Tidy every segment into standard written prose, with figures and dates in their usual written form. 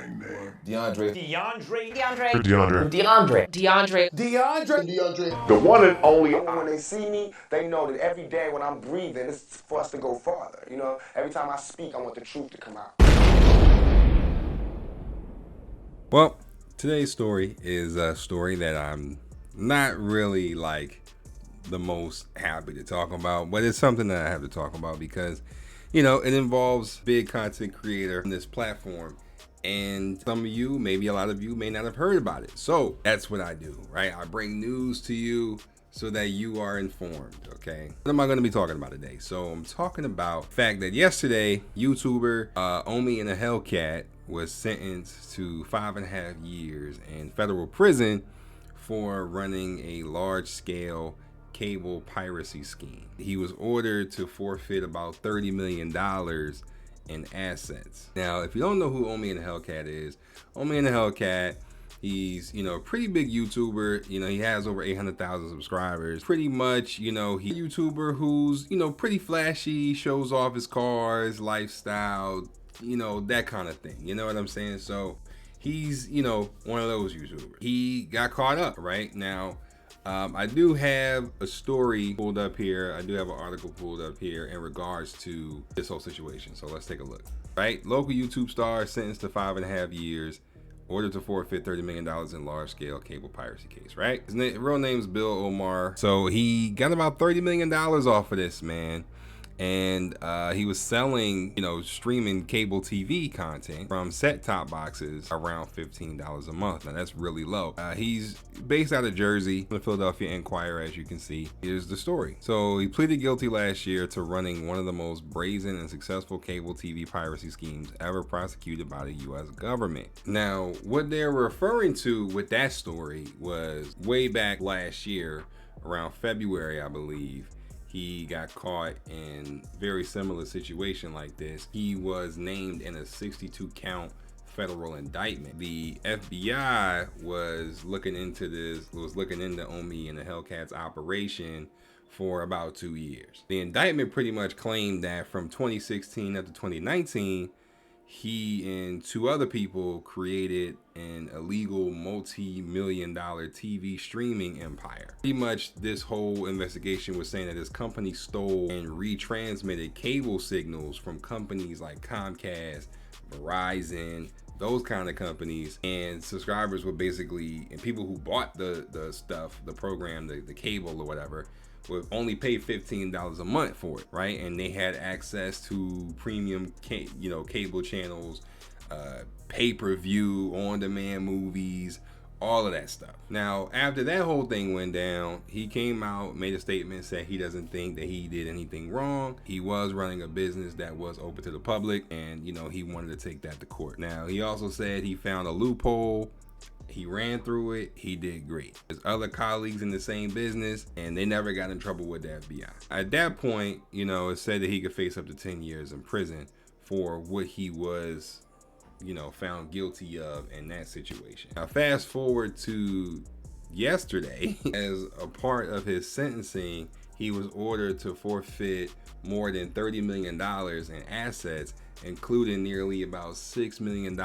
gang name. DeAndre. The one and only. When they see me, they know that every day when I'm breathing, it's for us to go farther. You know, every time I speak, I want the truth to come out. Well, today's story is a story that I'm not really like the most happy to talk about, but it's something that I have to talk about because, you know, it involves big content creator on this platform. And some of you, maybe a lot of you, may not have heard about it. So that's what I do, right? I bring news to you so that you are informed, okay? What am I going to be talking about today? So I'm talking about the fact that yesterday, YouTuber Omi and a Hellcat was sentenced to 5.5 years in federal prison for running a large-scale cable piracy scheme. He was ordered to forfeit about $30 million in assets. Now, if you don't know who Omi and the Hellcat is, Omi and the Hellcat, he's, you know, a pretty big YouTuber. You know, he has over 800,000 subscribers. Pretty much, you know, he's a YouTuber who's, you know, pretty flashy, shows off his cars, lifestyle, you know, that kind of thing. You know what I'm saying? So he's, you know, one of those YouTubers. He got caught up right now. I do have a story pulled up here. I do have an article pulled up here in regards to this whole situation. So let's take a look. Right, local YouTube star sentenced to 5.5 years, ordered to forfeit $30 million in large-scale cable piracy case. Right, his real name is Bill Omar. So he got about $30 million off of this, man. And he was selling, you know, streaming cable TV content from set-top boxes around $15 a month. Now that's really low. He's based out of Jersey, the Philadelphia Inquirer, as you can see. Here's the story. So he pleaded guilty last year to running one of the most brazen and successful cable TV piracy schemes ever prosecuted by the U.S. government. Now, what they're referring to with that story was way back last year, around February, I believe. He got caught in very similar situation like this. He was named in a 62 count federal indictment. The FBI was looking into Omi and the Hellcat's operation for about 2 years. The indictment pretty much claimed that from 2016 up to 2019, he and two other people created an illegal multi-million-dollar TV streaming empire. Pretty much this whole investigation was saying that his company stole and retransmitted cable signals from companies like Comcast, Verizon, those kind of companies, and subscribers were basically, and people who bought the stuff, the program, the cable or whatever, would only pay $15 a month for it, right? And they had access to premium, cable channels, pay-per-view, on-demand movies, all of that stuff. Now, after that whole thing went down, he came out, made a statement, said he doesn't think that he did anything wrong. He was running a business that was open to the public, and, you know, he wanted to take that to court. Now, he also said he found a loophole. He ran through it. He did great. There's other colleagues in the same business, and they never got in trouble with the FBI. At that point, you know, it said that he could face up to 10 years in prison for what he was, you know, found guilty of in that situation. Now, fast forward to yesterday, as a part of his sentencing, he was ordered to forfeit more than $30 million in assets, including nearly about $6 million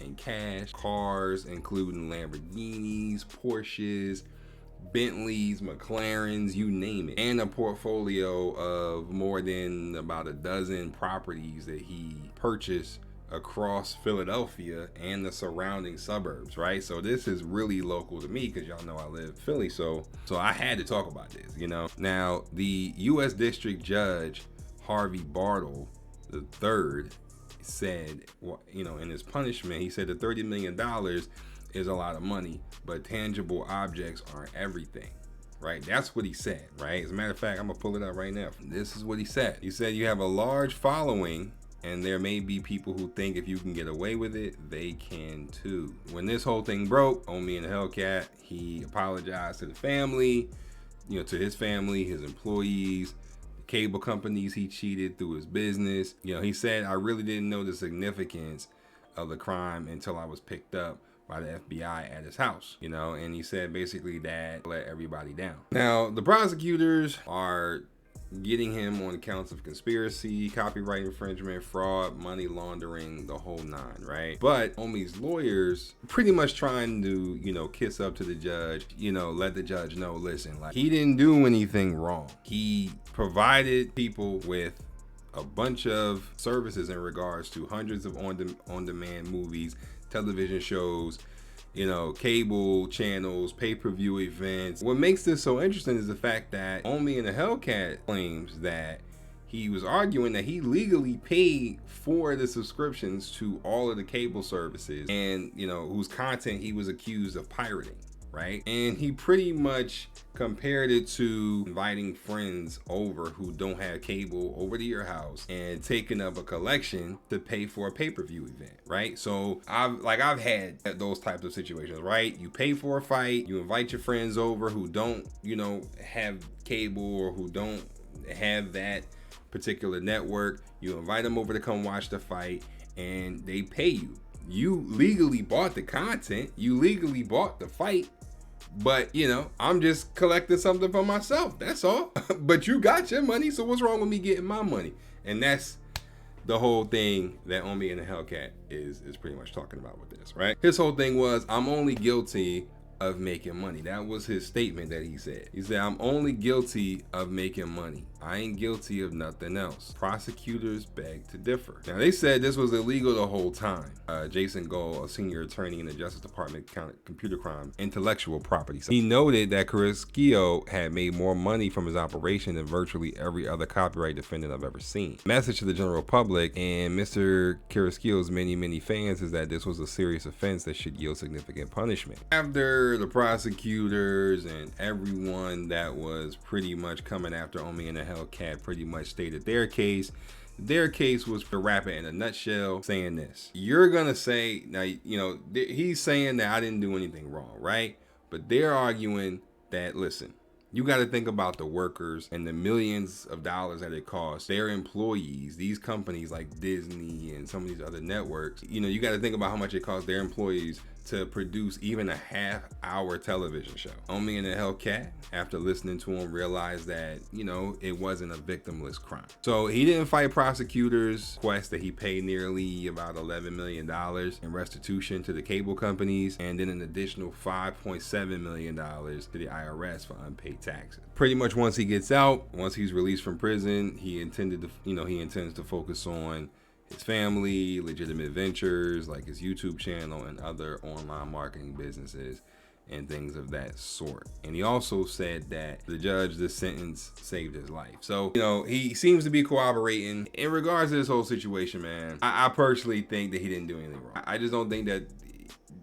in cash, cars, including Lamborghinis, Porsches, Bentleys, McLarens, you name it, and a portfolio of more than about a dozen properties that he purchased across Philadelphia and the surrounding suburbs, right? So this is really local to me because y'all know I live in Philly, so I had to talk about this, you know. Now, the U.S. District Judge Harvey Bartle III said, you know, in his punishment, he said the $30 million is a lot of money, but tangible objects aren't everything. Right, that's what he said, right? As a matter of fact, I'm gonna pull it up right now. This is what he said. He said you have a large following, and there may be people who think if you can get away with it, they can too. When this whole thing broke, Omi and the Hellcat, he apologized to the family, you know, to his family, his employees, the cable companies he cheated through his business. You know, he said, I really didn't know the significance of the crime until I was picked up by the FBI at his house, you know, and he said basically that let everybody down. Now, the prosecutors are getting him on counts of conspiracy, copyright infringement, fraud, money laundering, the whole nine, right? But homie's lawyers pretty much trying to, kiss up to the judge, let the judge know, listen, like, he didn't do anything wrong. He provided people with a bunch of services in regards to hundreds of on-demand movies, television shows, cable channels, pay-per-view events. What makes this so interesting is the fact that Homie in the Hellcat claims that he was arguing that he legally paid for the subscriptions to all of the cable services and, whose content he was accused of pirating, right? And he pretty much compared it to inviting friends over who don't have cable over to your house and taking up a collection to pay for a pay-per-view event, right? So I've had those types of situations, right? You pay for a fight, you invite your friends over who don't, have cable or who don't have that particular network. You invite them over to come watch the fight and they pay you. You legally bought the content, you legally bought the fight, but I'm just collecting something for myself, that's all. But you got your money, so what's wrong with me getting my money? And that's the whole thing that Homie in the Hellcat is pretty much talking about with this, right? His whole thing was, I'm only guilty of making money. That was his statement that he said. He said, I'm only guilty of making money. I ain't guilty of nothing else. Prosecutors beg to differ. Now, they said this was illegal the whole time. Jason Gold, a senior attorney in the Justice Department, computer crime, intellectual property. He noted that Carrasquillo had made more money from his operation than virtually every other copyright defendant I've ever seen. Message to the general public and Mr. Carrasquillo's many fans is that this was a serious offense that should yield significant punishment. After the prosecutors and everyone that was pretty much coming after Homie in the Hellcat pretty much stated their case. Their case was, to wrap it in a nutshell, saying this. You're gonna say, now, he's saying that I didn't do anything wrong, right? But they're arguing that, listen, you got to think about the workers and the millions of dollars that it costs their employees, these companies like Disney and some of these other networks. You got to think about how much it costs their employees to produce even a half-hour television show. Homie in the Hellcat, after listening to him, realized that, it wasn't a victimless crime. So he didn't fight prosecutors' request that he pay nearly about $11 million in restitution to the cable companies, and then an additional $5.7 million to the IRS for unpaid taxes. Pretty much once he gets out, once he's released from prison, he intends to focus on his family, legitimate ventures like his YouTube channel and other online marketing businesses and things of that sort. And he also said that the judge, this sentence saved his life. So, he seems to be cooperating. In regards to this whole situation, man, I personally think that he didn't do anything wrong. I just don't think that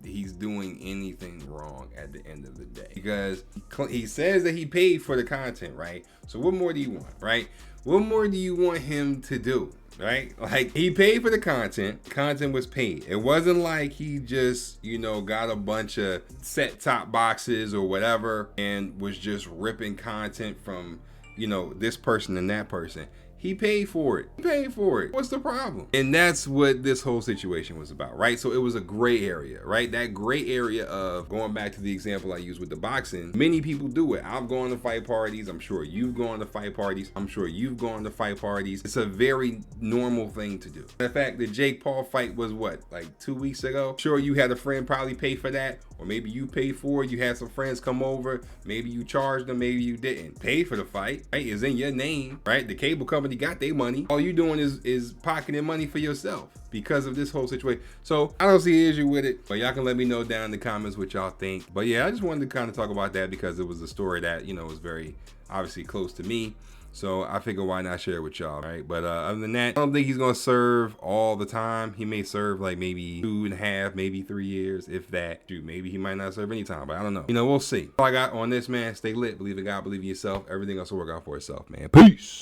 he's doing anything wrong at the end of the day, because he says that he paid for the content, right? So what more do you want, right? What more do you want him to do? Right? Like, he paid for the content. Content was paid. It wasn't like he just, got a bunch of set-top boxes or whatever and was just ripping content from, this person and that person. He paid for it. He paid for it. What's the problem? And that's what this whole situation was about, right? So it was a gray area, right? That gray area of, going back to the example I used with the boxing, many people do it. I've gone to fight parties. I'm sure you've gone to fight parties. I'm sure you've gone to fight parties. It's a very normal thing to do. The fact that Jake Paul fight was what, like 2 weeks ago? Sure, you had a friend probably pay for that, or maybe you paid for it. You had some friends come over. Maybe you charged them, maybe you didn't. Pay for the fight, right? It's in your name, right? The cable company got their money. All you doing is pocketing money for yourself because of this whole situation. So I don't see an issue with it, but y'all can let me know down in the comments what y'all think. But yeah, I just wanted to kind of talk about that because it was a story that, was very obviously close to me. So I figured why not share it with y'all, right? But other than that, I don't think he's gonna serve all the time. He may serve like maybe 2.5, maybe 3 years, if that. Dude, maybe he might not serve any time, but I don't know. We'll see. All I got on this, man, stay lit, believe in God, believe in yourself. Everything else will work out for itself, man. Peace.